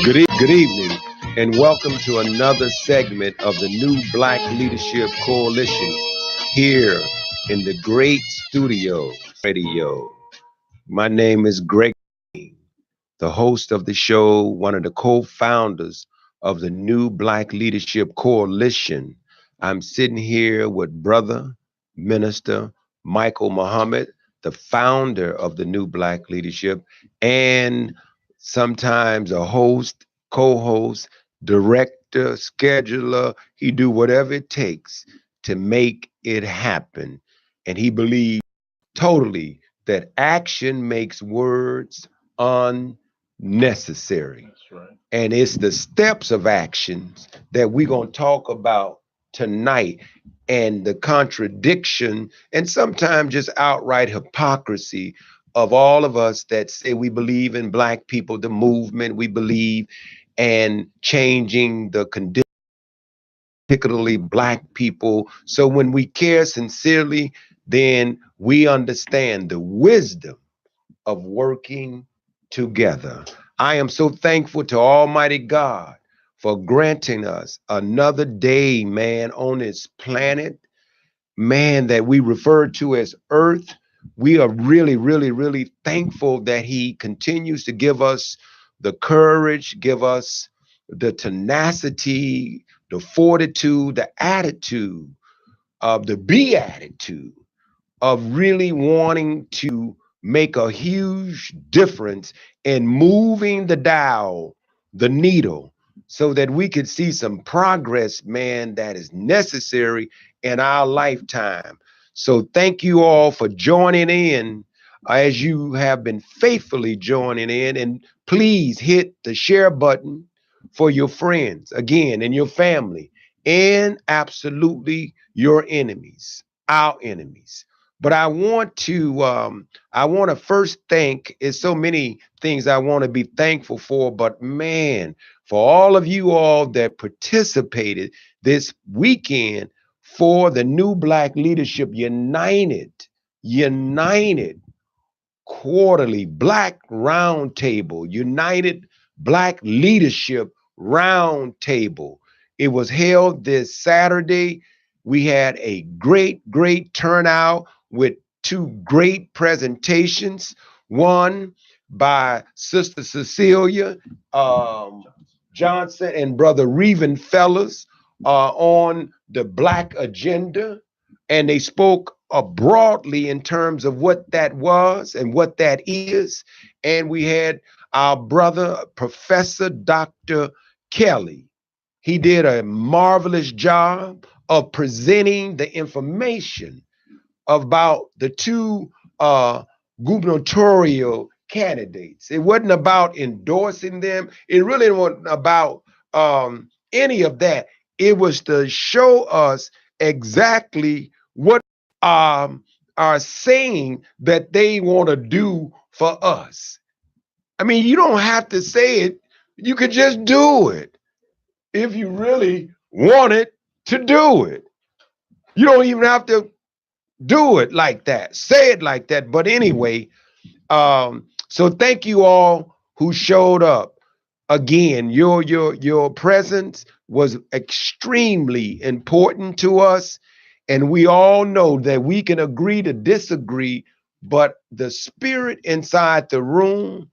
Good evening, and welcome to another segment of the New Black Leadership Coalition here in the great studio radio. My name is Greg, the host of the show, one of the co-founders of the New Black Leadership Coalition. I'm sitting here with brother minister Michael Muhammad, the founder of the New Black Leadership, and sometimes a host, co-host, director, scheduler. He do whatever it takes to make it happen. And he believes totally that action makes words unnecessary. That's right. And it's the steps of actions that we're going to talk about tonight, and the contradiction and sometimes just outright hypocrisy of all of us that say we believe in Black people, the movement, we believe in changing the condition, particularly Black people. So when we care sincerely, then we understand the wisdom of working together. I am so thankful to Almighty God for granting us another day, man, on this planet, man, that we refer to as Earth. We are really, really, really thankful that He continues to give us the courage, give us the tenacity, the fortitude, the attitude of the beatitude of really wanting to make a huge difference in moving the dial, the needle, so that we could see some progress, man, that is necessary in our lifetime. So thank you all for joining in as you have been faithfully joining in. And please hit the share button for your friends, again, and your family, and absolutely your enemies, our enemies. But I want to first thank. Is so many things I want to be thankful for, but man, for all of you all that participated this weekend for the New Black Leadership United Quarterly Black Roundtable, United Black Leadership Roundtable. It was held this Saturday. We had a great turnout with two great presentations. One by Sister Cecilia Johnson and Brother Reven Fellas on the Black agenda, and they spoke broadly in terms of what that was and what that is. And we had our brother, Professor Dr. Kelly. He did a marvelous job of presenting the information about the two gubernatorial candidates. It wasn't about endorsing them. It really wasn't about any of that. It was to show us exactly what are saying that they want to do for us. I mean, you don't have to say it. You could just do it if you really wanted to do it. You don't even have to do it like that, say it like that. But anyway, so thank you all who showed up. Again, your presence was extremely important to us, and we all know that we can agree to disagree, but the spirit inside the room,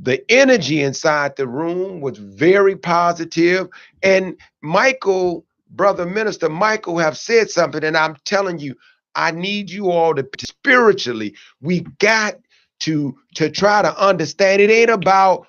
the energy inside the room was very positive. And Michael, brother minister Michael, have said something, and I'm telling you, I need you all to spiritually. We got to try to understand. It ain't about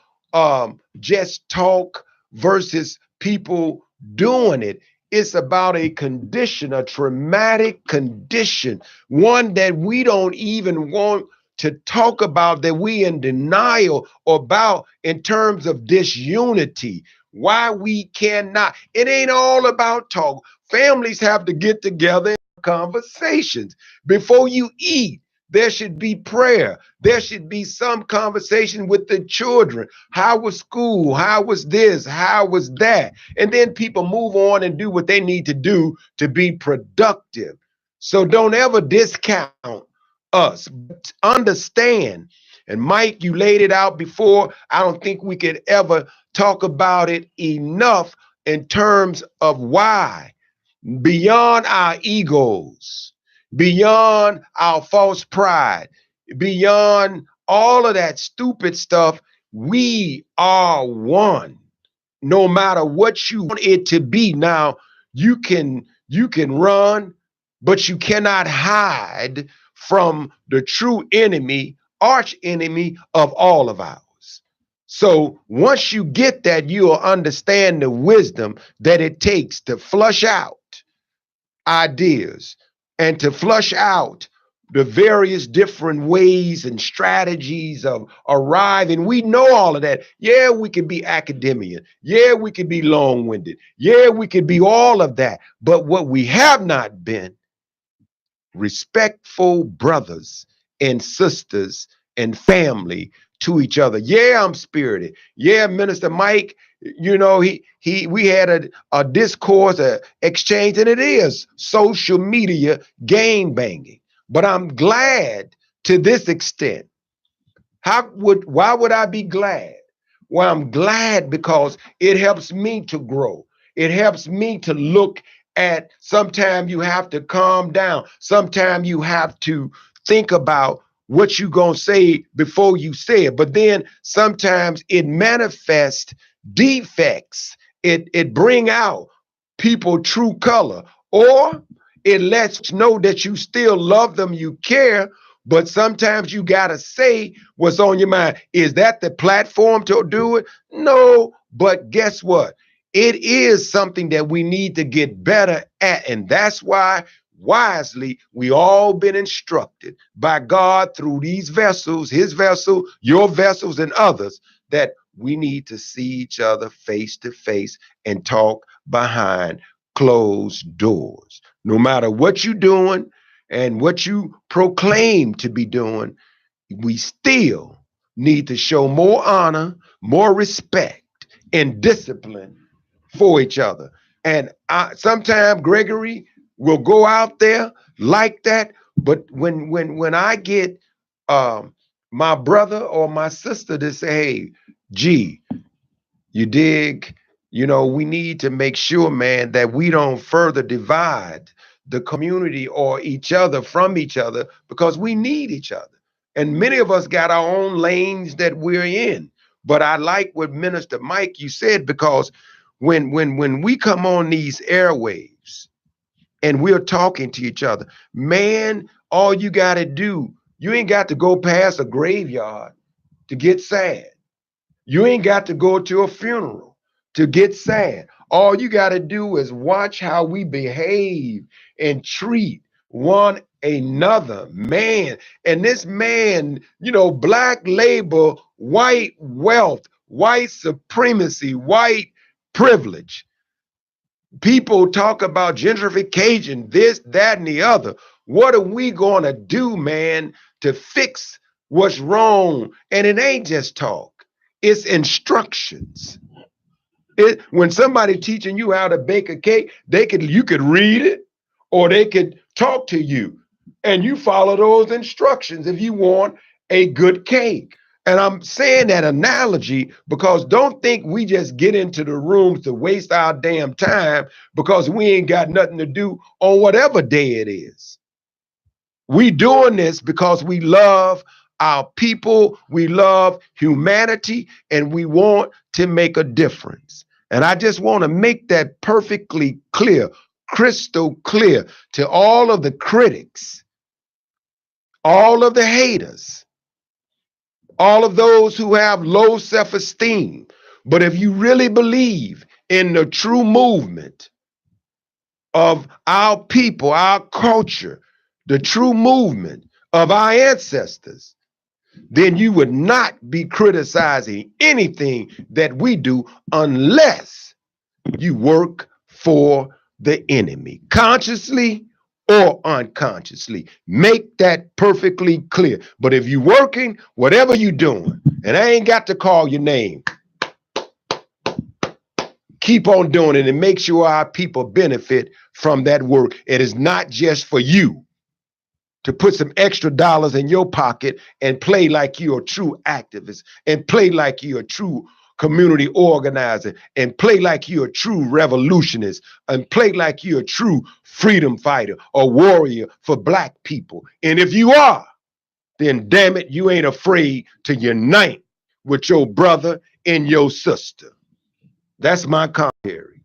just talk versus people doing it. It's about a condition, a traumatic condition, one that we don't even want to talk about, that we in denial about in terms of disunity. Why we cannot. It ain't all about talk. Families have to get together and have conversations. Before you eat, there should be prayer. There should be some conversation with the children. How was school? How was this? How was that? And then people move on and do what they need to do to be productive. So don't ever discount us. Understand And Mike, you laid it out before. I don't think we could ever talk about it enough in terms of why, beyond our egos, beyond our false pride, beyond all of that stupid stuff, we are one. No matter what you want it to be. Now, you can run, but you cannot hide from the true enemy, arch enemy of all of ours. So once you get that, you'll understand the wisdom that it takes to flush out ideas and to flush out the various different ways and strategies of arriving. We know all of that. Yeah, we could be academia. Yeah, we could be long-winded. Yeah, we could be all of that. But what we have not been, respectful brothers and sisters and family to each other. Yeah, I'm spirited. Yeah, Minister Mike, we had a discourse, a exchange, and it is social media game banging. But I'm glad to this extent. Why would I be glad? Well, I'm glad because it helps me to grow. It helps me to look at, sometimes you have to calm down. Sometimes you have to think about what you gonna say before you say it. But then sometimes it manifests defects. It bring out people true color, or it lets you know that you still love them, you care, but sometimes you gotta say what's on your mind. Is that the platform to do it? No, but guess what? It is something that we need to get better at, and that's why wisely we all been instructed by God through these vessels, his vessel, your vessels, and others, that we need to see each other face to face and talk behind closed doors. No matter what you're doing and what you proclaim to be doing, we still need to show more honor, more respect, and discipline for each other. And sometimes Gregory will go out there like that, but when I get my brother or my sister to say, "Hey, G, you dig? We need to make sure, man, that we don't further divide the community or each other from each other, because we need each other. And many of us got our own lanes that we're in. But I like what Minister Mike you said, because when we come on these airwaves and we're talking to each other, man, all you got to do, you ain't got to go past a graveyard to get sad. You ain't got to go to a funeral to get sad. All you got to do is watch how we behave and treat one another, man. And this man, black labor, white wealth, white supremacy, white privilege. People talk about gentrification, this, that, and the other. What are we going to do, man, to fix what's wrong? And it ain't just talk. It's instructions. When somebody teaching you how to bake a cake, you could read it, or they could talk to you, and you follow those instructions if you want a good cake. And I'm saying that analogy because don't think we just get into the rooms to waste our damn time because we ain't got nothing to do on whatever day it is. We doing this because we love our people, we love humanity, and we want to make a difference. And I just want to make that perfectly clear, crystal clear to all of the critics, all of the haters, all of those who have low self-esteem. But if you really believe in the true movement of our people, our culture, the true movement of our ancestors, then you would not be criticizing anything that we do unless you work for the enemy, consciously or unconsciously. Make that perfectly clear. But if you're working, whatever you're doing, and I ain't got to call your name, keep on doing it and make sure our people benefit from that work. It is not just for you. to put some extra dollars in your pocket and play like you're a true activist and play like you're a true community organizer and play like you're a true revolutionist and play like you're a true freedom fighter or warrior for Black people. And if you are, then damn it, you ain't afraid to unite with your brother and your sister. That's my commentary.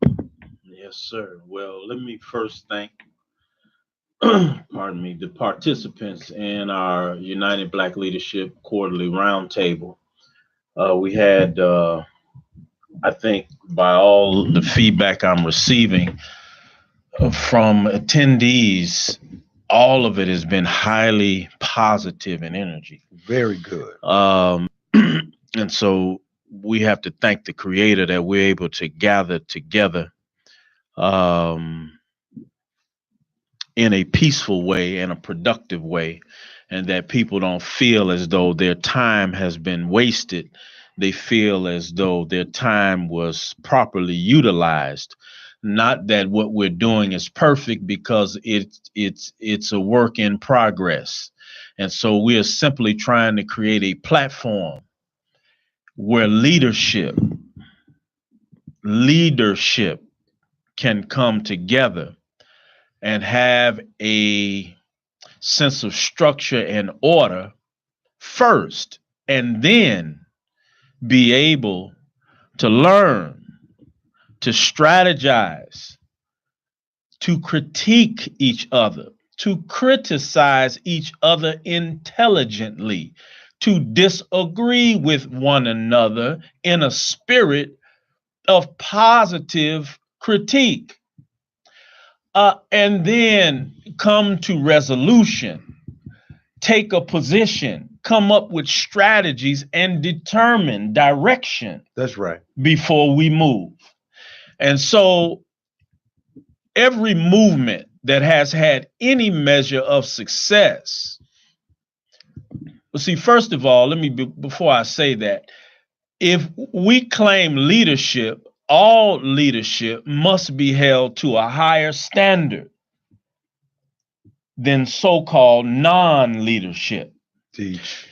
Yes, sir. Well, let me first thank, pardon me, the participants in our United Black Leadership Quarterly Roundtable. We had, I think, by all the feedback I'm receiving from attendees, all of it has been highly positive in energy. Very good. And so we have to thank the Creator that we're able to gather together in a peaceful way and a productive way, and that people don't feel as though their time has been wasted. They feel as though their time was properly utilized. Not that what we're doing is perfect, because it's a work in progress. And so we are simply trying to create a platform where leadership can come together and have a sense of structure and order first, and then be able to learn, to strategize, to critique each other, to criticize each other intelligently, to disagree with one another in a spirit of positive critique. And then come to resolution, take a position, come up with strategies, and determine direction. That's right. Before we move. And so every movement that has had any measure of success, well, see, first of all, before I say that, if we claim leadership, all leadership must be held to a higher standard than so-called non-leadership.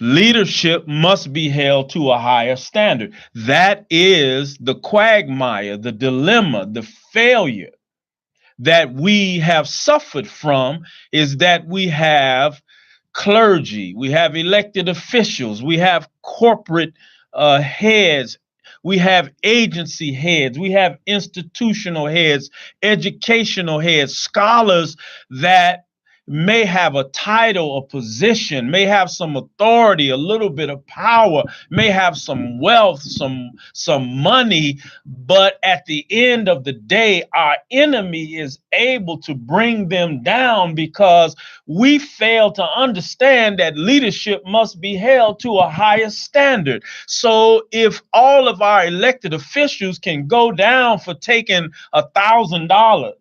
Leadership must be held to a higher standard. That is the quagmire, the dilemma, the failure that we have suffered from, is that we have clergy, we have elected officials, we have corporate heads, we have agency heads, we have institutional heads, educational heads, scholars that may have a title, a position, may have some authority, a little bit of power, may have some wealth, some money, but at the end of the day, our enemy is able to bring them down because we fail to understand that leadership must be held to a higher standard. So if all of our elected officials can go down for taking $1,000,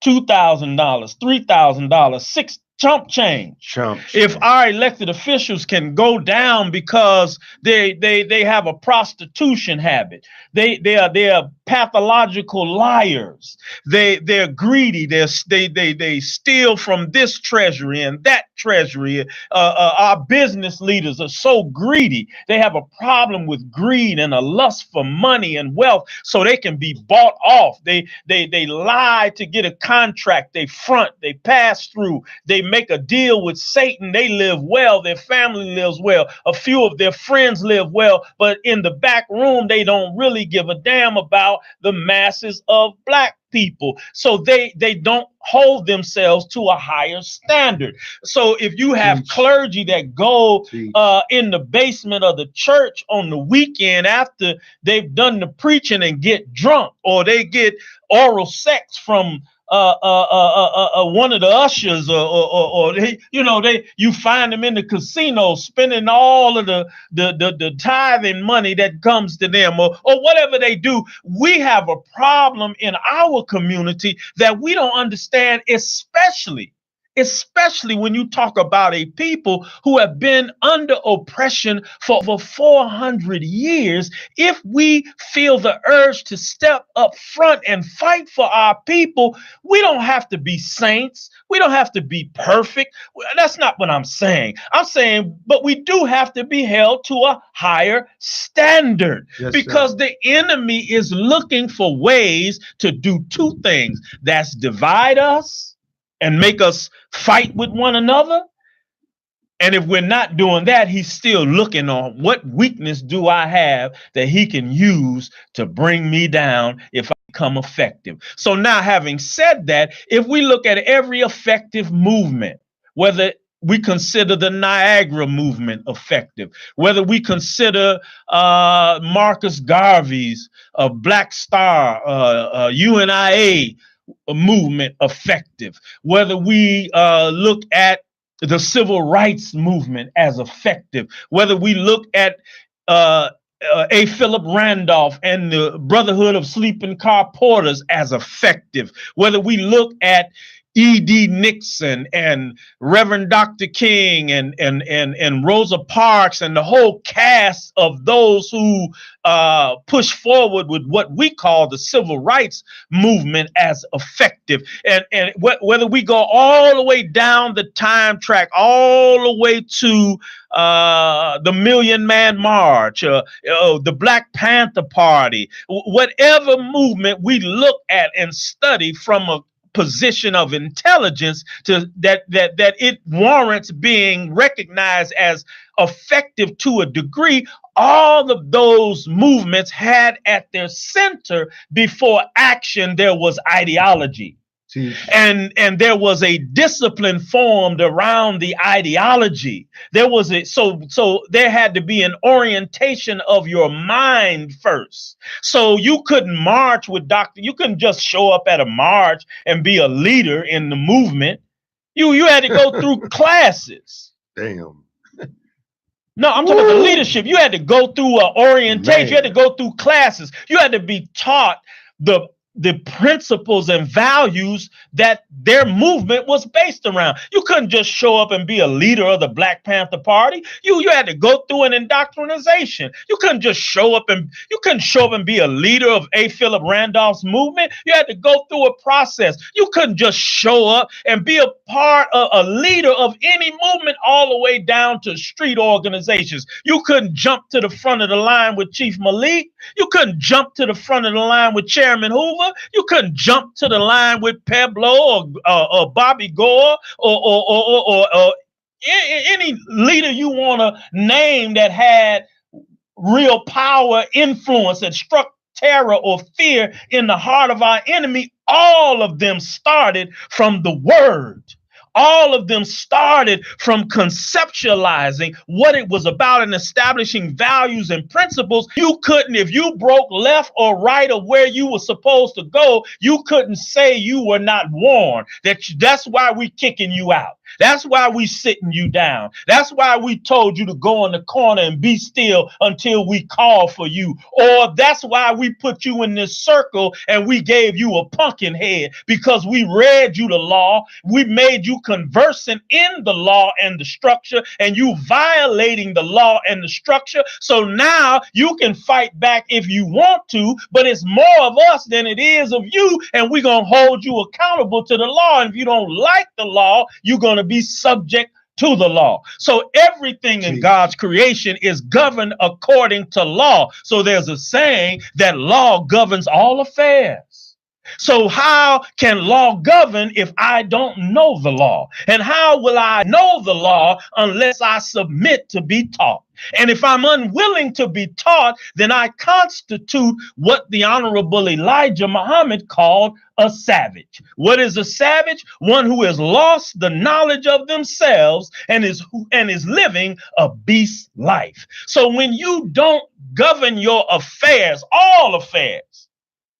$2,000, $3,000, six chump change. If our elected officials can go down because they have a prostitution habit, they are pathological liars, they're greedy, they steal from this treasury and that treasury. Our business leaders are so greedy. They have a problem with greed and a lust for money and wealth, so they can be bought off. They lie to get a contract. They front. They pass through. They make a deal with Satan. They live well. Their family lives well. A few of their friends live well, but in the back room, they don't really give a damn about the masses of Black people. So they don't hold themselves to a higher standard. So if you have clergy that go in the basement of the church on the weekend after they've done the preaching and get drunk, or they get oral sex from one of the ushers, or you find them in the casino spending all of the tithing money that comes to them, or whatever they do, we have a problem in our community that we don't understand, especially especially when you talk about a people who have been under oppression for over 400 years. If we feel the urge to step up front and fight for our people, we don't have to be saints. We don't have to be perfect. That's not what I'm saying. I'm saying, but we do have to be held to a higher standard, because the enemy is looking for ways to do two things. That's divide us and make us fight with one another. And if we're not doing that, he's still looking on what weakness do I have that he can use to bring me down if I become effective. So now, having said that, if we look at every effective movement, whether we consider the Niagara movement effective, whether we consider Marcus Garvey's Black Star, UNIA movement effective, whether we look at the civil rights movement as effective, whether we look at A. Philip Randolph and the Brotherhood of Sleeping Car Porters as effective, whether we look at E.D. Nixon and Reverend Dr. King and Rosa Parks and the whole cast of those who push forward with what we call the civil rights movement as effective. And whether we go all the way down the time track, all the way to the Million Man March, the Black Panther Party, whatever movement we look at and study from a position of intelligence to that it warrants being recognized as effective to a degree, all of those movements had at their center before action there was ideology. And there was a discipline formed around the ideology. There was so there had to be an orientation of your mind first. So you couldn't march with you couldn't just show up at a march and be a leader in the movement. You had to go through classes. Damn. No, I'm talking about the leadership. You had to go through an orientation. Man. You had to go through classes. You had to be taught the principles and values that their movement was based around. You couldn't just show up and be a leader of the Black Panther Party. You had to go through an indoctrination. You couldn't just show up and be a leader of A. Philip Randolph's movement. You had to go through a process. You couldn't just show up and be a part of a leader of any movement all the way down to street organizations. You couldn't jump to the front of the line with Chief Malik. You couldn't jump to the front of the line with Chairman Hoover. You couldn't jump to the line with Pablo or Bobby Gore or any leader you want to name that had real power, influence, that struck terror or fear in the heart of our enemy. All of them started from the word. All of them started from conceptualizing what it was about and establishing values and principles. You couldn't, if you broke left or right of where you were supposed to go, you couldn't say you were not warned. That's why we kicking you out. That's why we sitting you down. That's why we told you to go in the corner and be still until we call for you. Or that's why we put you in this circle and we gave you a pumpkin head, because we read you the law. We made you conversant in the law and the structure, and you violating the law and the structure. So now you can fight back if you want to, but it's more of us than it is of you. And we're going to hold you accountable to the law. And if you don't like the law, you're going to be subject to the law. So everything in God's creation is governed according to law. So there's a saying that law governs all affairs. So how can law govern if I don't know the law? And how will I know the law unless I submit to be taught? And if I'm unwilling to be taught, then I constitute what the Honorable Elijah Muhammad called a savage. What is a savage? One who has lost the knowledge of themselves and is living a beast life. So when you don't govern your affairs, all affairs,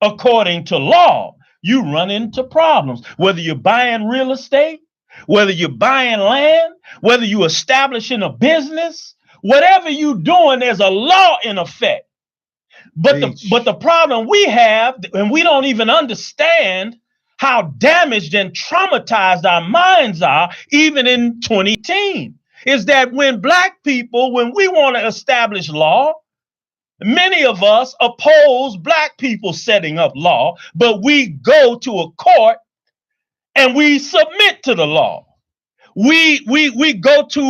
according to law, you run into problems. Whether you're buying real estate, whether you're buying land, whether you're establishing a business, whatever you're doing, there's a law in effect. But the problem we have, and we don't even understand how damaged and traumatized our minds are, even in 2010, is that when black people, when we want to establish law, many of us oppose black people setting up law, but we go to a court and we submit to the law. We go to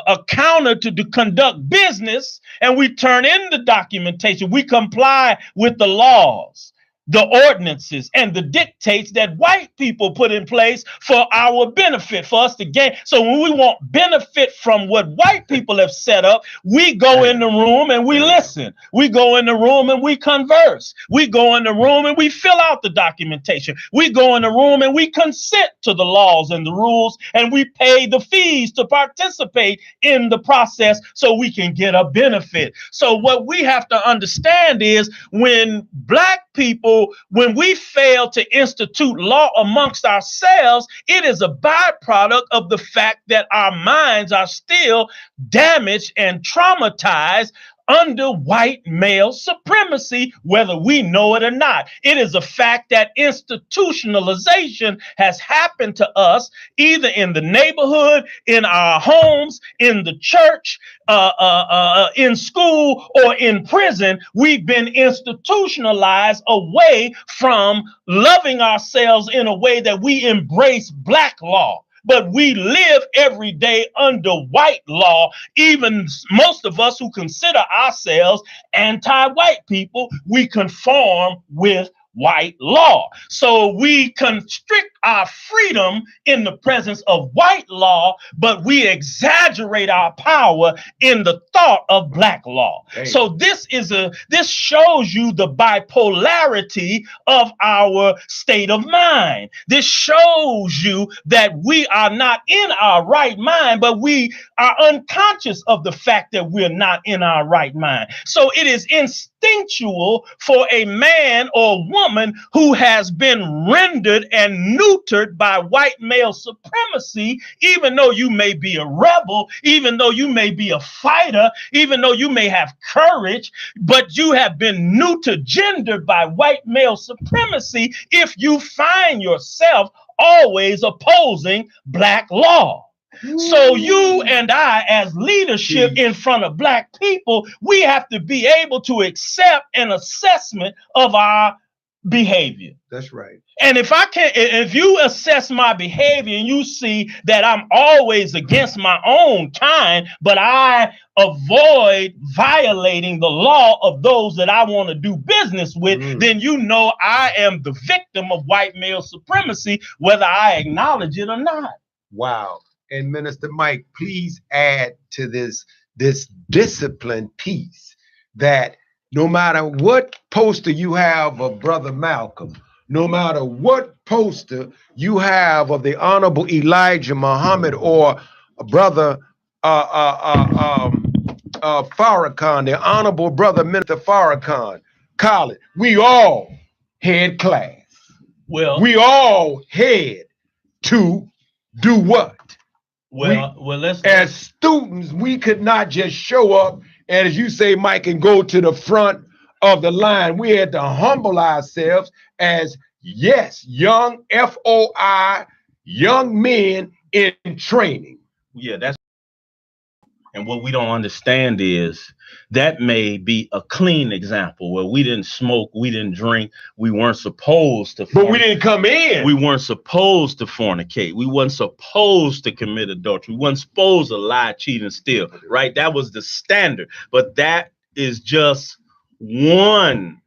a counter to conduct business, and we turn in the documentation. We comply with the laws, the ordinances, and the dictates that white people put in place for our benefit, for us to gain. So when we want benefit from what white people have set up, we go in the room and we listen. We go in the room and we converse. We go in the room and we fill out the documentation. We go in the room and we consent to the laws and the rules, and we pay the fees to participate in the process so we can get a benefit. So what we have to understand is when black people, when we fail to institute law amongst ourselves, it is a byproduct of the fact that our minds are still damaged and traumatized under white male supremacy, whether we know it or not. It is a fact that institutionalization has happened to us, either in the neighborhood, in our homes, in the church, in school, or in prison. We've been institutionalized away from loving ourselves in a way that we embrace black law. But we live every day under white law. Even most of us who consider ourselves anti-white people, we conform with white law. So we constrict our freedom in the presence of white law, but we exaggerate our power in the thought of black law. Hey. So this shows you the bipolarity of our state of mind. This shows you that we are not in our right mind, but we are unconscious of the fact that we're not in our right mind. So it is instinctual for a man or woman who has been rendered and neutered by white male supremacy, even though you may be a rebel, even though you may be a fighter, even though you may have courage, but you have been neutered, gendered by white male supremacy if you find yourself always opposing black law. So you and I, as leadership in front of black people, we have to be able to accept an assessment of our behavior. That's right. And if you assess my behavior and you see that I'm always against my own kind, but I avoid violating the law of those that I want to do business with, then you know I am the victim of white male supremacy, whether I acknowledge it or not. Wow. And Minister Mike, please add to this discipline piece that no matter what poster you have of Brother Malcolm, no matter what poster you have of the Honorable Elijah Muhammad or Brother Farrakhan, the Honorable Brother Minister Farrakhan, College, we all had class. Well, we all had to do what? As students, we could not just show up and, as you say, Mike, and go to the front of the line. We had to humble ourselves as, yes, young FOI, young men in training. Yeah, that's. And what we don't understand is that may be a clean example where we didn't smoke, we didn't drink, we weren't supposed to. But we didn't come in. We weren't supposed to fornicate. We weren't supposed to commit adultery. We weren't supposed to lie, cheat, and steal. Right? That was the standard. But that is just one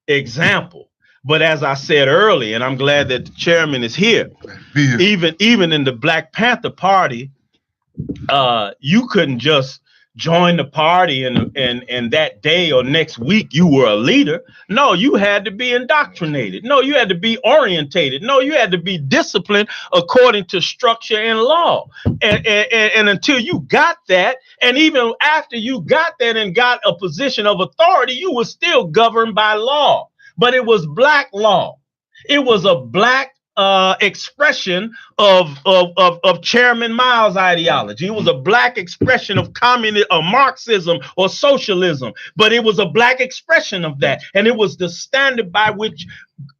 example. But as I said earlier, and I'm glad that the chairman is here, even in the Black Panther Party, you couldn't just join the party and that day or next week you were a leader. No, you had to be indoctrinated. No, you had to be orientated. No, you had to be disciplined according to structure and law. And until you got that, and even after you got that and got a position of authority, you were still governed by law. But it was black law. It was a black expression of Chairman Mao's ideology. It was a black expression of communism, or Marxism, or socialism, but it was a black expression of that, and it was the standard by which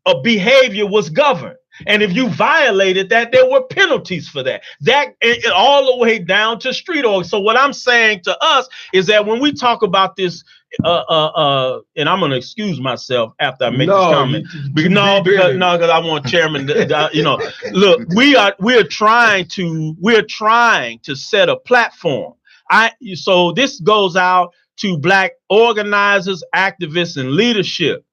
a behavior was governed. And if you violated that, there were penalties for that. That all the way down to street org. So what I'm saying to us is that when we talk about this, and I'm going to excuse myself after I make this comment. Because I want Chairman to, look, we're trying to set a platform. So this goes out to black organizers, activists, and leadership.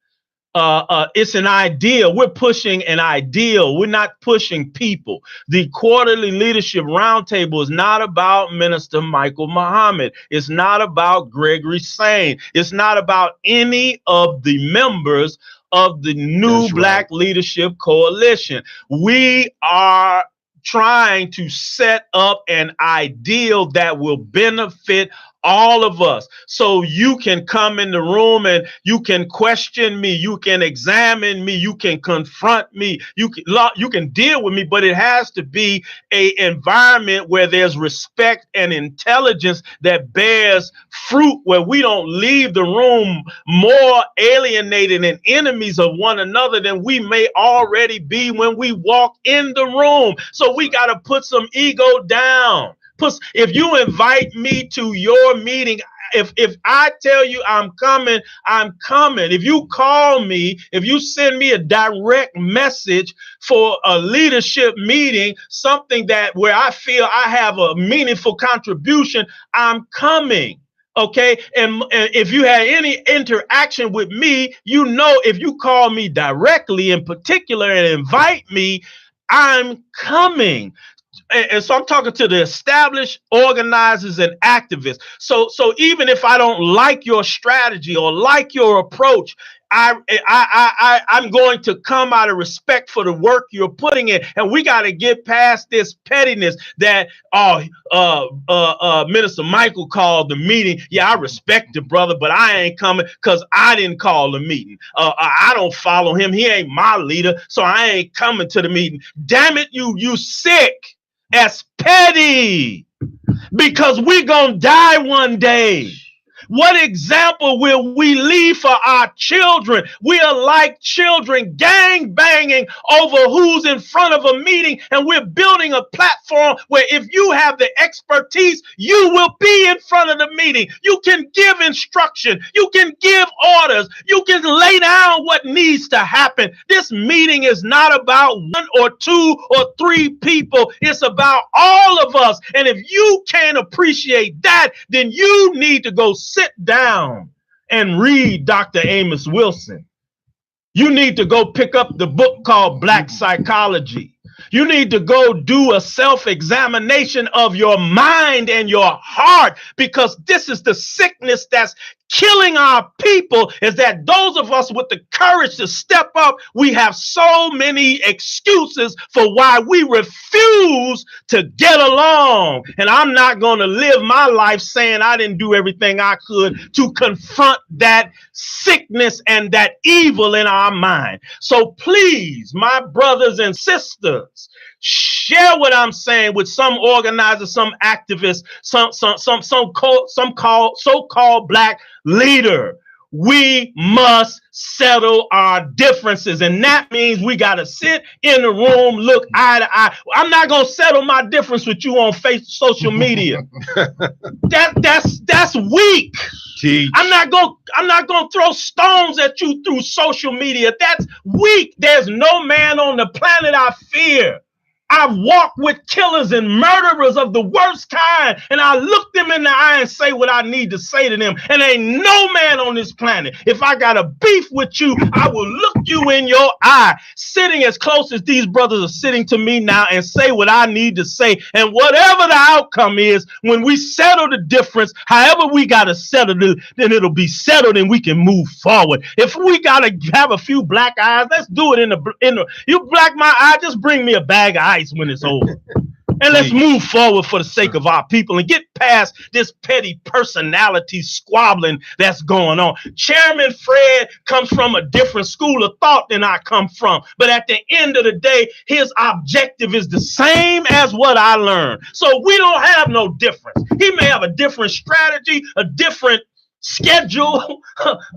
It's an ideal. We're pushing an ideal. We're not pushing people. The quarterly leadership roundtable is not about Minister Michael Muhammad. It's not about Gregory Sane. It's not about any of the members of the new Black Leadership Coalition. We are trying to set up an ideal that will benefit all of us. So you can come in the room and you can question me, you can examine me, you can confront me, you can deal with me, but it has to be an environment where there's respect and intelligence that bears fruit, where we don't leave the room more alienated and enemies of one another than we may already be when we walk in the room. So we got to put some ego down. If you invite me to your meeting, if I tell you I'm coming, I'm coming. If you call me, if you send me a direct message for a leadership meeting, something that where I feel I have a meaningful contribution, I'm coming. Okay. And if you had any interaction with me, if you call me directly in particular and invite me, I'm coming. And so I'm talking to the established organizers and activists. So even if I don't like your strategy or like your approach, I'm going to come out of respect for the work you're putting in. And we got to get past this pettiness that, Minister Michael called the meeting. Yeah, I respect the brother, but I ain't coming because I didn't call the meeting. I don't follow him. He ain't my leader, so I ain't coming to the meeting. Damn it, you sick. As petty, because we're gonna die one day. What example will we leave for our children? We are like children gang banging over who's in front of a meeting, and we're building a platform where if you have the expertise, you will be in front of the meeting. You can give instruction. You can give orders. You can lay down what needs to happen. This meeting is not about one or two or three people. It's about all of us. And if you can't appreciate that, then you need to go sit down and read Dr. Amos Wilson. You need to go pick up the book called Black Psychology. You need to go do a self-examination of your mind and your heart, because this is the sickness that's killing our people, is that those of us with the courage to step up, we have so many excuses for why we refuse to get along. And I'm not going to live my life saying I didn't do everything I could to confront that sickness and that evil in our mind. So please, my brothers and sisters, share what I'm saying with some organizers, some activists, some so-called Black leader. We must settle our differences, and that means we got to sit in the room, look eye to eye. I'm not gonna settle my difference with you on social media. That's weak. Teach. I'm not gonna throw stones at you through social media. That's weak. There's no man on the planet I fear. I walk with killers and murderers of the worst kind, and I look them in the eye and say what I need to say to them. And ain't no man on this planet, if I got a beef with you, I will look you in your eye, sitting as close as these brothers are sitting to me now, and say what I need to say. And whatever the outcome is, when we settle the difference, however we got to settle it, then it'll be settled and we can move forward. If we got to have a few black eyes, let's do it in the you black my eye, just bring me a bag of ice when it's over. And let's move forward for the sake of our people and get past this petty personality squabbling that's going on. Chairman Fred comes from a different school of thought than I come from. But at the end of the day, his objective is the same as what I learned. So we don't have no difference. He may have a different strategy, a different schedule,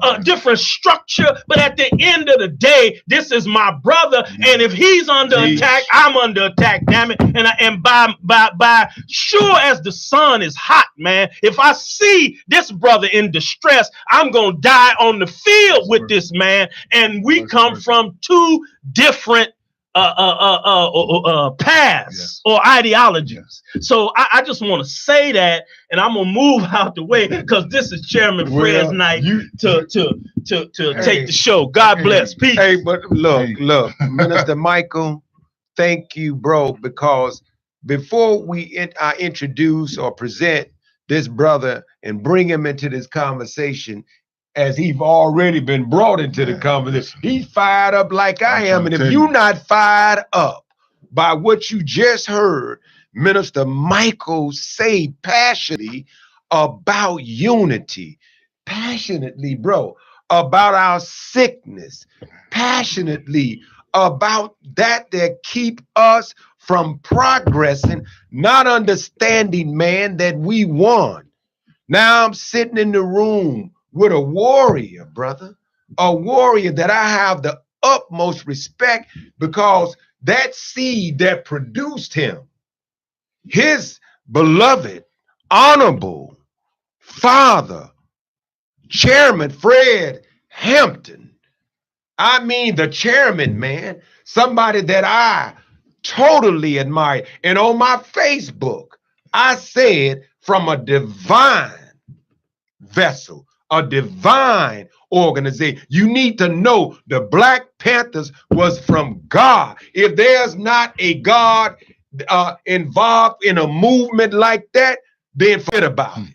a different structure, but at the end of the day, this is my brother, and if he's under attack, I'm under attack, damn it. And by sure as the sun is hot, man, if I see this brother in distress, I'm gonna die on the field with this man. And we come from two different paths or ideologies. So I just want to say that, and I'm gonna move out the way because this is Chairman Fred's night to take the show. God bless. Peace. Hey, but look, Minister Michael, thank you, bro, because before we introduce or present this brother and bring him into this conversation, as he's already been brought into the conversation, he's fired up like I am. And if you're not fired up by what you just heard Minister Michael say passionately about unity, passionately, bro, about our sickness, passionately about that keep us from progressing, not understanding, man, that we won. Now I'm sitting in the room with a warrior, brother, a warrior that I have the utmost respect because that seed that produced him, his beloved, honorable father, Chairman Fred Hampton. I mean, the chairman, man, somebody that I totally admire. And on my Facebook, I said from a divine vessel, a divine organization. You need to know the Black Panthers was from God. If there's not a God involved in a movement like that, then forget about it.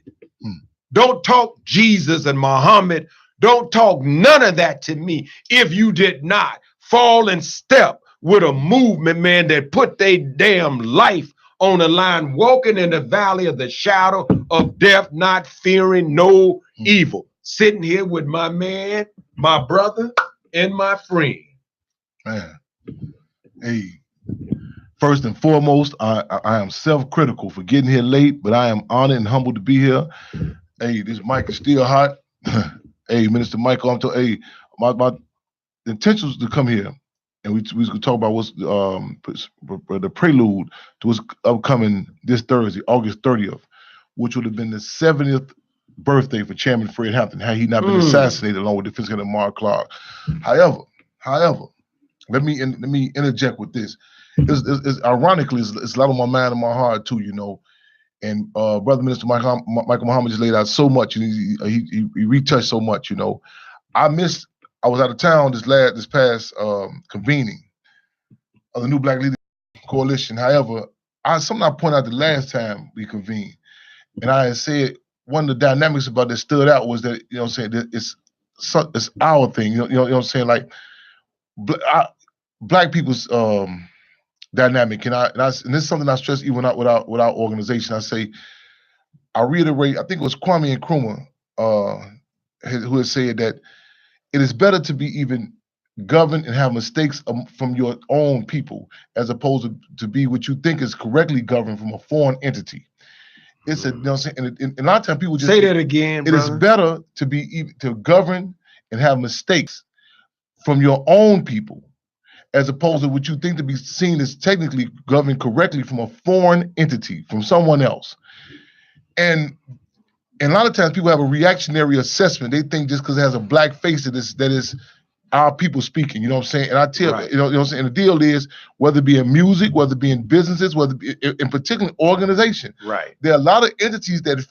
Don't talk Jesus and Muhammad. Don't talk none of that to me if you did not fall in step with a movement, man, that put their damn life on the line, walking in the valley of the shadow of death, not fearing no evil. Sitting here with my man, my brother, and my friend. Man, hey, first and foremost, I am self-critical for getting here late, but I am honored and humbled to be here. Hey, this mic is still hot. Hey, Minister Michael, I'm telling you, my intention was to come here, and we was gonna talk about what's the prelude to what's upcoming this Thursday, August 30th, which would have been the 70th birthday for Chairman Fred Hampton had he not been assassinated along with Defense Secretary Mark Clark. However, let me interject with this. It's ironically, it's a lot on my mind and my heart too, you know. And Brother Minister Michael Muhammad just laid out so much, and he retouched so much, you know. I was out of town this past convening of the New Black Leaders Coalition. However, something I pointed out the last time we convened, and I had said one of the dynamics about that stood out was that, you know what I'm saying, that it's our thing, you know what I'm saying, like Black people's dynamic, and this is something I stress even out with our organization. I reiterate, I think it was Kwame Nkrumah who had said that it is better to be even governed and have mistakes from your own people as opposed to be what you think is correctly governed from a foreign entity. It's you know what I'm saying, and a lot of times people just say that again. It is better to govern and have mistakes from your own people as opposed to what you think to be seen as technically governed correctly from a foreign entity, from someone else. And a lot of times people have a reactionary assessment. They think just because it has a black face that is our people speaking, you know what I'm saying? And I tell you know what I'm saying, the deal is, whether it be in music, whether it be in businesses, whether it be in particular organization. Right. There are a lot of entities that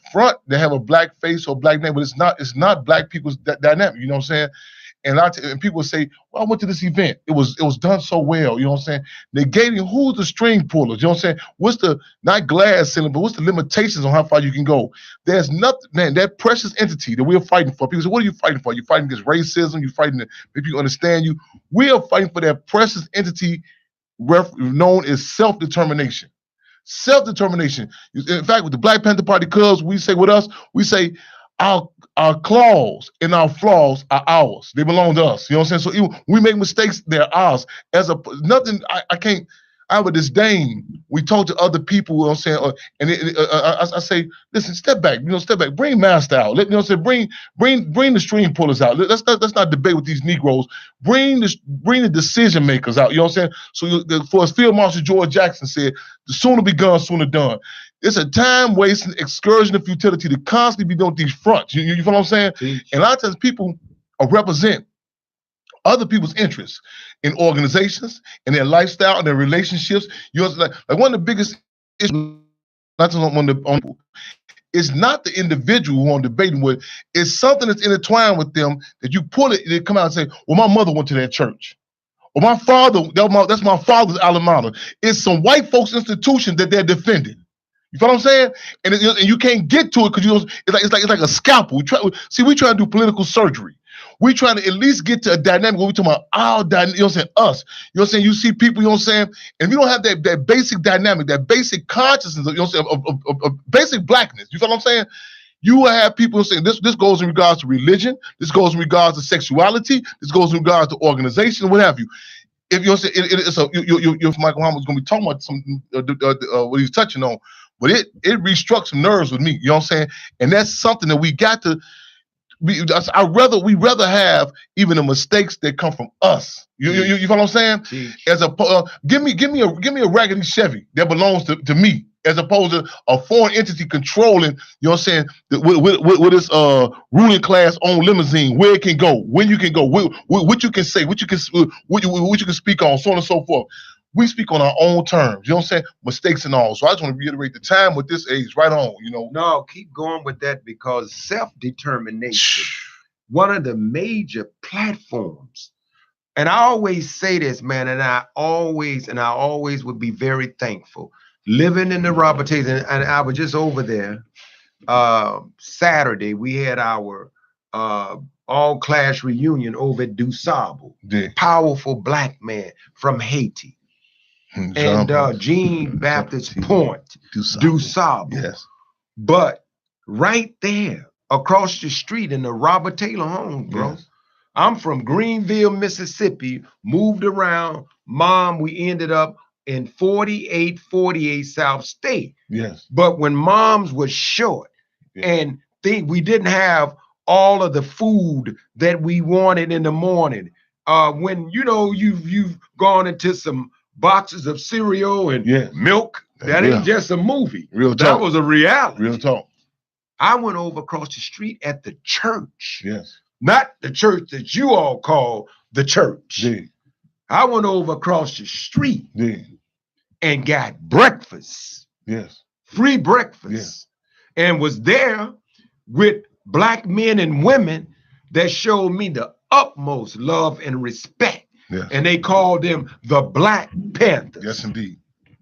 have a black face or black name, but it's not black people's dynamic, you know what I'm saying? And people say, well, I went to this event. It was done so well, you know what I'm saying? Negating who's the string pullers, you know what I'm saying? What's the, not glass ceiling, but what's the limitations on how far you can go? There's nothing, man, that precious entity that we're fighting for. People say, what are you fighting for? You're fighting against racism, you're fighting to make people understand you. We are fighting for that precious entity known as self-determination. Self-determination. In fact, with the Black Panther Party Cubs, we say with us, we say our claws and our flaws are ours. They belong to us. You know what I'm saying? So even we make mistakes, they're ours. I can't. I have a disdain. We talk to other people, you know what I'm saying? I say, listen, step back, step back. Bring Master out. Let, you know what I'm saying? Bring the stream pullers out. Let's not debate with these Negroes. Bring the decision makers out. You know what I'm saying? So for as Field Marshal George Jackson said, the sooner begun, sooner done. It's a time wasting excursion of futility to constantly be doing these fronts. You know what I'm saying? And a lot of times people represent other people's interests in organizations, in their lifestyle, and their relationships. Like one of the biggest issues, it's not the individual who I'm debating with. It's something that's intertwined with them that you pull it, they come out and say, well, my mother went to that church. Or my father, that's my father's alma mater. It's some white folks institution that they're defending. You feel what I'm saying? And you can't get to it because it's like a scalpel. We try to do political surgery. We trying to at least get to a dynamic where we talking about our dynamic, you know what I'm saying, us. You know what I'm saying? You see people, you know what I'm saying? And if you don't have that basic dynamic, that basic consciousness, you know what I'm saying, of basic blackness, you feel what I'm saying? You will have people saying this goes in regards to religion, this goes in regards to sexuality, this goes in regards to organization, what have you. If you know what I'm saying, Michael Muhammad's gonna be talking about some what he's touching on, but it restruck some nerves with me, you know what I'm saying? And that's something that we got to. We'd rather have even the mistakes that come from us. You feel what I'm saying? As give me a raggedy Chevy that belongs to me, as opposed to a foreign entity controlling. You know what I'm saying? With this ruling class owned limousine, where it can go, when you can go, what you can say, what you can speak on, so on and so forth. We speak on our own terms, you know what I'm saying? Mistakes and all. So I just want to reiterate the time with this age, right on, No, keep going with that, because self-determination, one of the major platforms, and I always say this, man, and I always would be very thankful. Living in the Robert Taylor, and I was just over there Saturday, we had our all-class reunion over at DuSable. Yeah. Powerful black man from Haiti. And Jean Baptist Point, DuSable. Yes. But right there, across the street in the Robert Taylor home, bro. Yes. I'm from Greenville, Mississippi, moved around. Mom, we ended up in 4848 South State. Yes. But when moms was short, and we didn't have all of the food that we wanted in the morning. When you've gone into some boxes of cereal and milk, that ain't just a movie. Real talk. That was a reality. Real talk. I went over across the street at the church. Yes. Not the church that you all call the church. Yeah. I went over across the street and got breakfast. Yes. Free breakfast. Yeah. And was there with black men and women that showed me the utmost love and respect. Yes. And they called them the Black Panthers. Yes, indeed.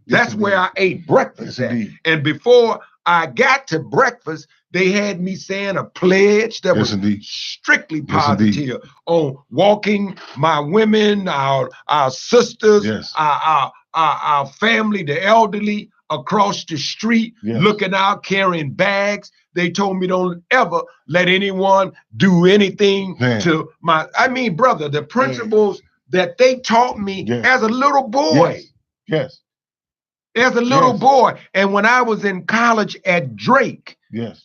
That's where I ate breakfast at. And before I got to breakfast, they had me saying a pledge that was strictly positive on walking my women, our sisters, our family, the elderly, across the street, looking out, carrying bags. They told me don't ever let anyone do anything to my, brother, the principles that they taught me as a little boy. Yes. As a little boy. And when I was in college at Drake,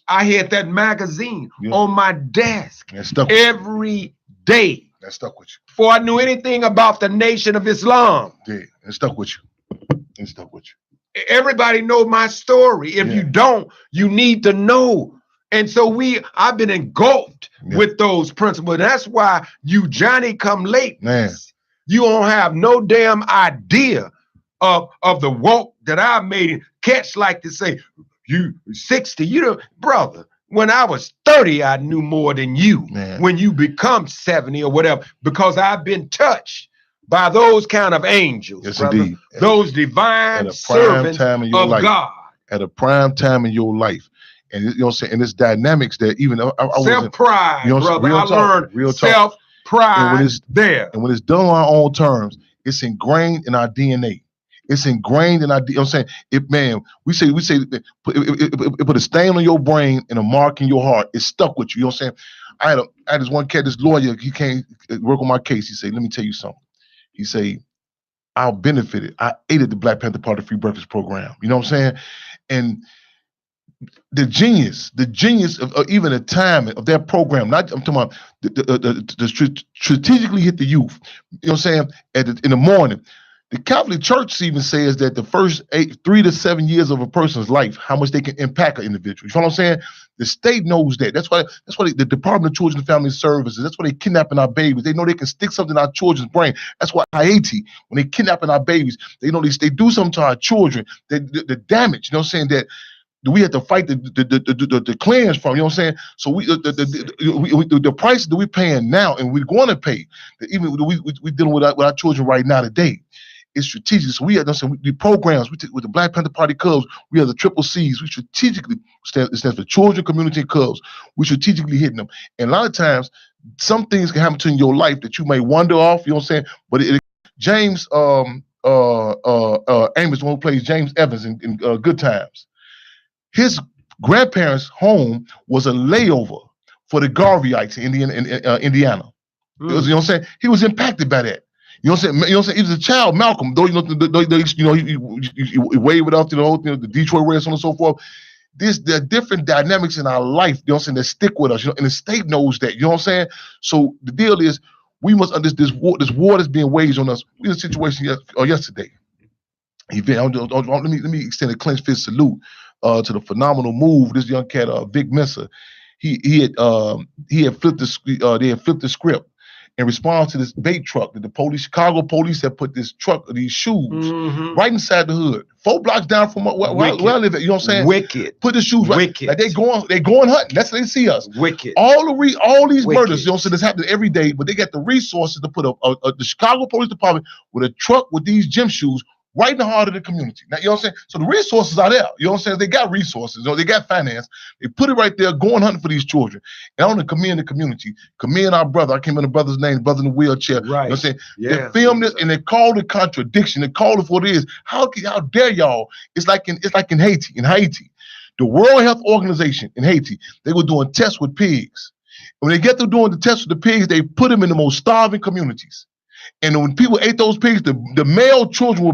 I had that magazine on my desk every day. That stuck with you. Before I knew anything about the Nation of Islam. Yeah, it stuck with you. It stuck with you. Everybody knows my story. If you don't, you need to know. And so I've been engulfed with those principles. That's why you Johnny come late. Man. You don't have no damn idea of the walk that I made. Cats like to say, you 60, brother. When I was 30, I knew more than you. Man. When you become 70 or whatever, because I've been touched by those kind of angels, yes, brother. Indeed. Those divine servants of God. At a prime time in your life. And you know what I'm saying? And it's dynamics that even I self-pride, brother. I learned self-pride there. And when it's done on our own terms, it's ingrained in our DNA. It's ingrained in our. You know what I'm saying? We say it put a stain on your brain and a mark in your heart. It's stuck with you. You know what I'm saying? I had this one cat, this lawyer. He came work on my case. He said, "Let me tell you something." He said, "I benefited. I aided the Black Panther Party free breakfast program." You know what I'm saying? And the genius of even the timing of that program. I'm talking about the strategically hit the youth. You know what I'm saying? In the morning. The Catholic Church even says that the first 3 to 7 years of a person's life, how much they can impact an individual. You know what I'm saying? The state knows that. That's why the Department of Children and Family Services, that's why they kidnapping our babies. They know they can stick something in our children's brain. That's why Haiti, when they kidnapping our babies, they know they do something to our children. The damage, you know what I'm saying, that we have to fight the clans from, you know what I'm saying? So the prices that we're paying now and we're going to pay, even we dealing with our children right now today. It's strategic. So we have the programs with the Black Panther Party Cubs. We have the triple C's. We strategically stands for children, community, and Cubs. We strategically hitting them. And a lot of times, some things can happen to you in your life that you may wander off. You know what I'm saying? But James Amos, the one who plays James Evans in Good Times. His grandparents' home was a layover for the Garveyites in Indiana. You know what I'm saying? He was impacted by that. You know what I'm saying? You know what I'm saying? He was a child, Malcolm. Though he waved it off to the whole the Detroit Red, so on and so forth. There are different dynamics in our life. You know what I'm saying? That stick with us. You know, and the state knows that. You know what I'm saying? So the deal is, we must understand this war that's being waged on us. We had a situation yesterday. Let me extend a clenched fist salute to the phenomenal move this young cat, Vic Mensa. He had flipped the script in response to this bait truck that the Chicago police had put this truck, these shoes, right inside the hood, 4 blocks down from where I live at. You know what I'm saying? Wicked. Put the shoes right. Wicked. Like they going hunting. That's how they see us. Wicked. All these Wicked. murders, you know, so that's happening every day, but they got the resources to put the Chicago Police Department with a truck with these gym shoes right in the heart of the community. Now, you know what I'm saying? So the resources are there. You know what I'm saying? They got resources. You know, they got finance. They put it right there, going hunting for these children. And I want to commend the community, commend our brother. I can't remember the brother's name, the brother in the wheelchair. Right. You know what I'm saying? Yeah. They filmed this and they called it contradiction. They called it for what it is. How dare y'all? It's like in Haiti. In Haiti, the World Health Organization in Haiti, they were doing tests with pigs. When they get to doing the tests with the pigs, they put them in the most starving communities. And when people ate those pigs, the male children were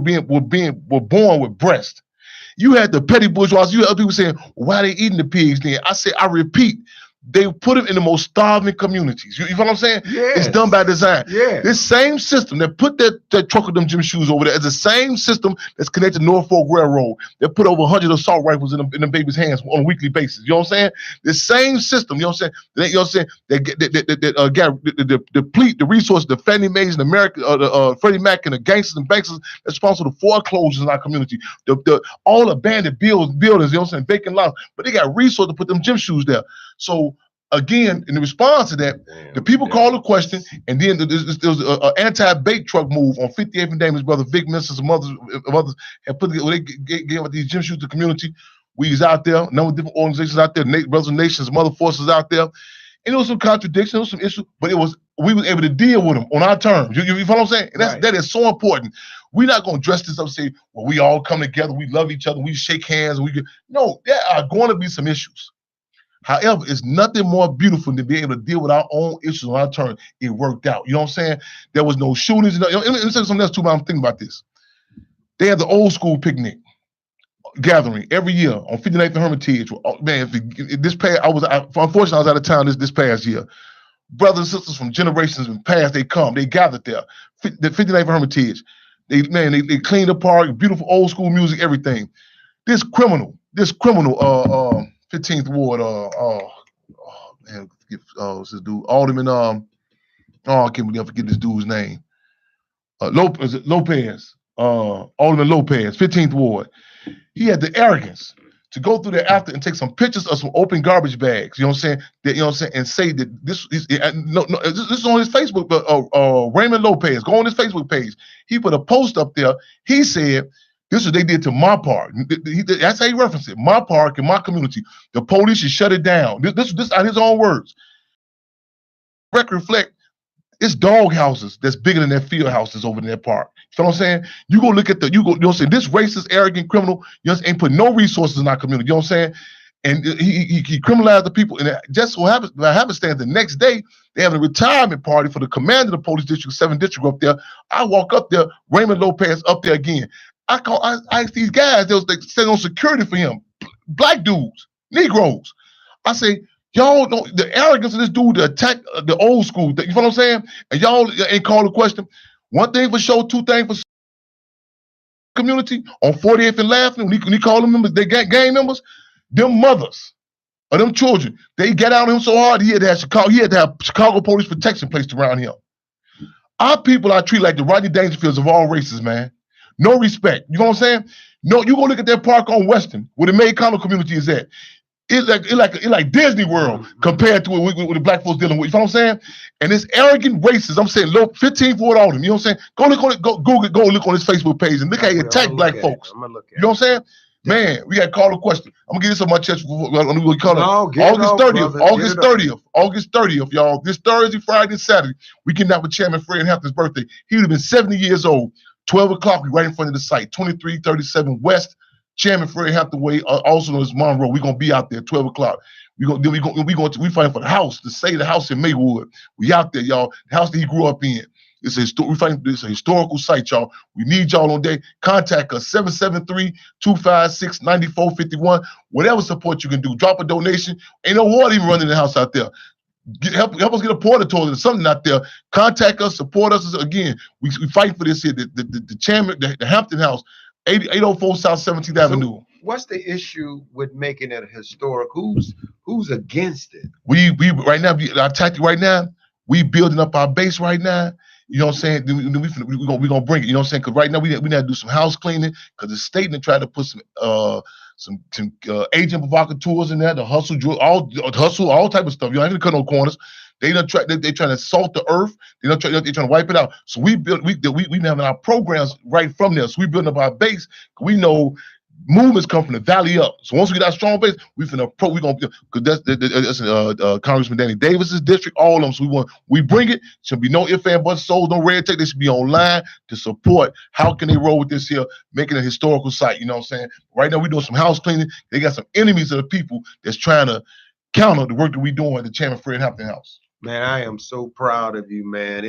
born with breasts. You had the petty bourgeoisie. You had other people saying, "Why are they eating the pigs?" Then I repeat, they put them in the most starving communities. You know what I'm saying? Yes. It's done by design. Yeah. This same system that put that truck with them gym shoes over there is the same system that's connected to Norfolk Railroad. They put over 100 assault rifles in them babies' hands on a weekly basis. You know what I'm saying? The same system. You know what I'm saying? That deplete the resources, the Fannie Mae's and the Freddie Mac and the gangsters and bankers that's responsible for foreclosures in our community. All abandoned buildings. You know what I'm saying? Vacant lots, but they got resources to put them gym shoes there. So again, in the response to that, the people called a question, and then there was an anti-bait truck move on 58th and Davis. Brother Vic Mensa, some others had put together. They gave these gym shoes to the community. We was out there, a number of different organizations out there, Brothers and Nations, some other forces out there. And there was some contradictions, there was some issues, but we was able to deal with them on our terms. You follow what I'm saying? And that is so important. We're not going to dress this up and say, well, we all come together, we love each other, we shake hands. No, there are going to be some issues. However, it's nothing more beautiful than being able to deal with our own issues on our turn. It worked out. You know what I'm saying? There was no shootings. Let me say something else too, but I'm thinking about this. They had the old school picnic gathering every year on 59th and Hermitage. Man, unfortunately, I was out of town this past year. Brothers and sisters from generations past, they gathered there. The 59th and Hermitage. They cleaned the park, beautiful old school music, everything. This criminal, 15th Ward, what's this dude? Alderman, I can't believe I forget this dude's name. Lopez, Alderman Lopez, 15th Ward. He had the arrogance to go through there after and take some pictures of some open garbage bags. You know what I'm saying? And say that this is on his Facebook. But Raymond Lopez, go on his Facebook page. He put a post up there. He said, "This is what they did to my park." That's how he referenced it. My park and my community. The police should shut it down. This are his own words. Record reflect It's dog houses that's bigger than their field houses over in that park. You know what I'm saying? You go look at you know what I'm saying? This racist, arrogant criminal, ain't put no resources in our community. You know what I'm saying? And he criminalized the people. And it just so happens, the next day, they have a retirement party for the commander of the police district, 7th district up there. I walk up there, Raymond Lopez up there again. I asked these guys, they sitting on security for him, black dudes, Negroes. I say, y'all know the arrogance of this dude to attack the old school. You know what I'm saying? And y'all ain't call the question. One thing for sure, two things for community on 48th and Laughing. When he called them members, they gang members, them mothers or them children, they got out on him so hard he had to have Chicago police protection placed around him. Our people I treat like the Rodney Dangerfields of all races, man. No respect. You know what I'm saying? No, you go look at that park on Western, where the Mayconnell community is at. It's like Disney World compared to what the black folks dealing with. You know what I'm saying? And this arrogant racist, I'm saying, look, 15 Ford Alden. You know what I'm saying? Go look on it. Go look on his Facebook page and look how he attack black folks. You know what I'm saying? Man, we got to call a question. I'm gonna get this on my chest. We call it August 30th, y'all. This Thursday, Friday, and Saturday, we can have a Chairman Fred Hampton's birthday. He would have been 70 years old. 12 o'clock, we right in front of the site, 2337 West, Chairman Fred Hampton Way, also known as Monroe. We're gonna be out there 12 o'clock. We fighting for the house, to save the house in Maywood. We out there, y'all. The house that he grew up in. It's a historical site, y'all. We need y'all on day. Contact us, 773-256-9451. Whatever support you can do. Drop a donation. Ain't no water even running in the house out there. Help us get a porta toilet or something out there. Contact us, support us. Again, we fight for this here. The chairman, the Hampton House, 804 South 17th Avenue. What's the issue with making it historic? Who's against it? We right now, our tactic right now, we building up our base right now. You know what I'm saying? We're gonna bring it. You know what I'm saying? Because right now we need to do some house cleaning because the state and try to put some agent provocateurs in there, the hustle all type of stuff. You ain't gonna cut no corners. They trying to salt the earth. They trying to wipe it out. So we having our programs right from there. So we building up our base. We know movements come from the valley up. So once we get our strong base, we gonna because that's Congressman Danny Davis's district, all of them. So we bring it. Should be no ifs, ands, buts, souls, no red tape. They should be online to support. How can they roll with this here, making a historical site? You know what I'm saying? Right now we doing some house cleaning. They got some enemies of the people that's trying to counter the work that we doing at the Chairman Fred Hampton House. Man, I am so proud of you, man.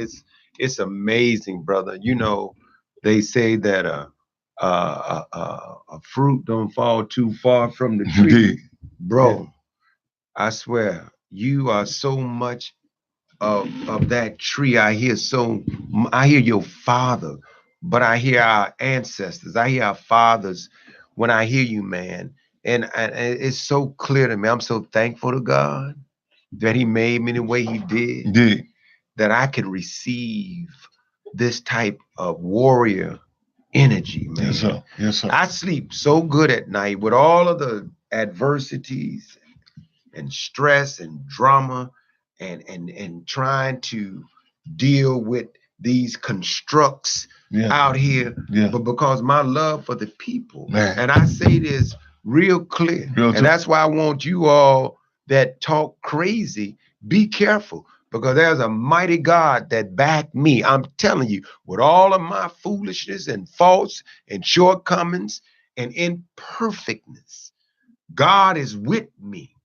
It's amazing, brother. You know, they say that a fruit don't fall too far from the tree. Bro, yeah. I swear, you are so much of that tree. I hear your father, but I hear our ancestors. I hear our fathers when I hear you, man. And it's so clear to me. I'm so thankful to God that he made me the way he did, that I could receive this type of warrior energy, man. Yes, sir. Yes, sir. I sleep so good at night with all of the adversities and stress and drama and trying to deal with these constructs out here. Yeah. But because my love for the people, man. And I say this real clear, and that's why I want you all that talk crazy, be careful. Because there's a mighty God that backed me. I'm telling you, with all of my foolishness and faults and shortcomings and imperfectness, God is with me.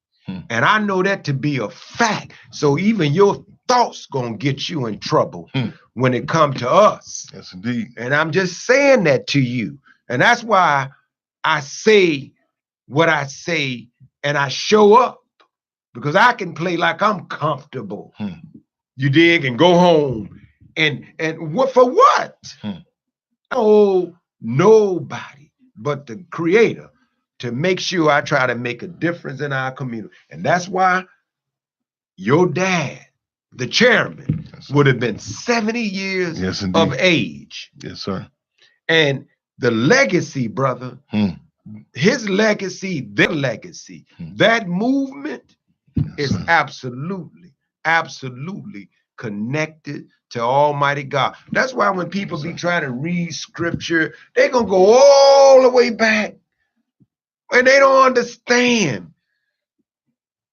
And I know that to be a fact. So even your thoughts gonna get you in trouble when it comes to us. Yes, indeed. And I'm just saying that to you. And that's why I say what I say and I show up. Because I can play like I'm comfortable. You dig? And go home. And what for what? Oh, nobody but the creator to make sure I try to make a difference in our community. And that's why your dad, the chairman, would have been 70 years of age. Yes, sir. And the legacy, brother, his legacy, their legacy, that movement is absolutely connected to Almighty God. That's why when people be trying to read scripture, they're going to go all the way back. And they don't understand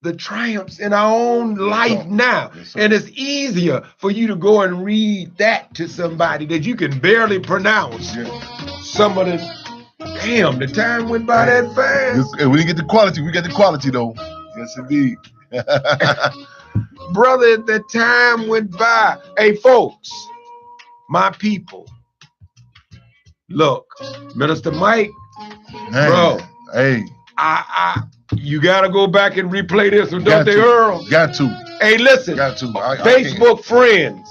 the triumphs in our own life now. Yes, and it's easier for you to go and read that to somebody that you can barely pronounce. Some of the, damn, the time went by that fast. We didn't get the quality. We got the quality, though. Yes, indeed. Brother, the time went by. Hey, folks, my people, look, Minister Mike, Man, bro, hey, you gotta go back and replay this, or don't they, Earl? Got to. Hey, listen. Got to. Facebook friends,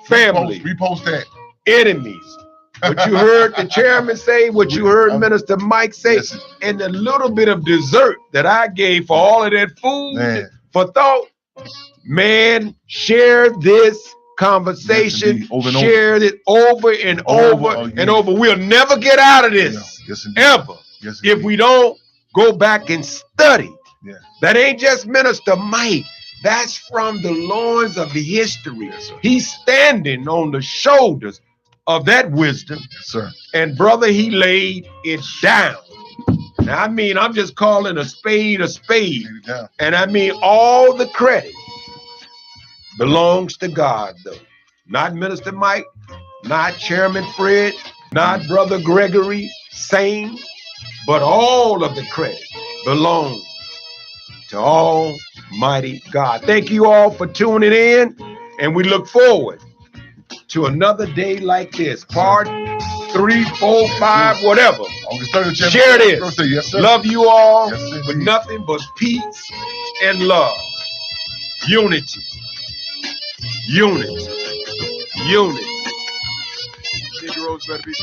family, repost that. enemies. What you heard the chairman say, what you heard Minister Mike say, and the little bit of dessert that I gave for all of that food for thought. Man, share this conversation. Share it over and over and over. We'll never get out of this ever if we don't go back and study. That ain't just Minister Mike. That's from the loins of the history. He's standing on the shoulders of that wisdom. And brother, he laid it down. Now, I mean, I'm just calling a spade a spade. And I mean, all the credit belongs to God, though. Not Minister Mike, not Chairman Fred, not Brother Gregory Sane, but all of the credit belongs to Almighty God. Thank you all for tuning in, and we look forward to another day like this. Part 3, 4, 5, whatever. Share this. Yes, love you all with nothing but peace and love. Unity. Unity. Unity. Negroes better be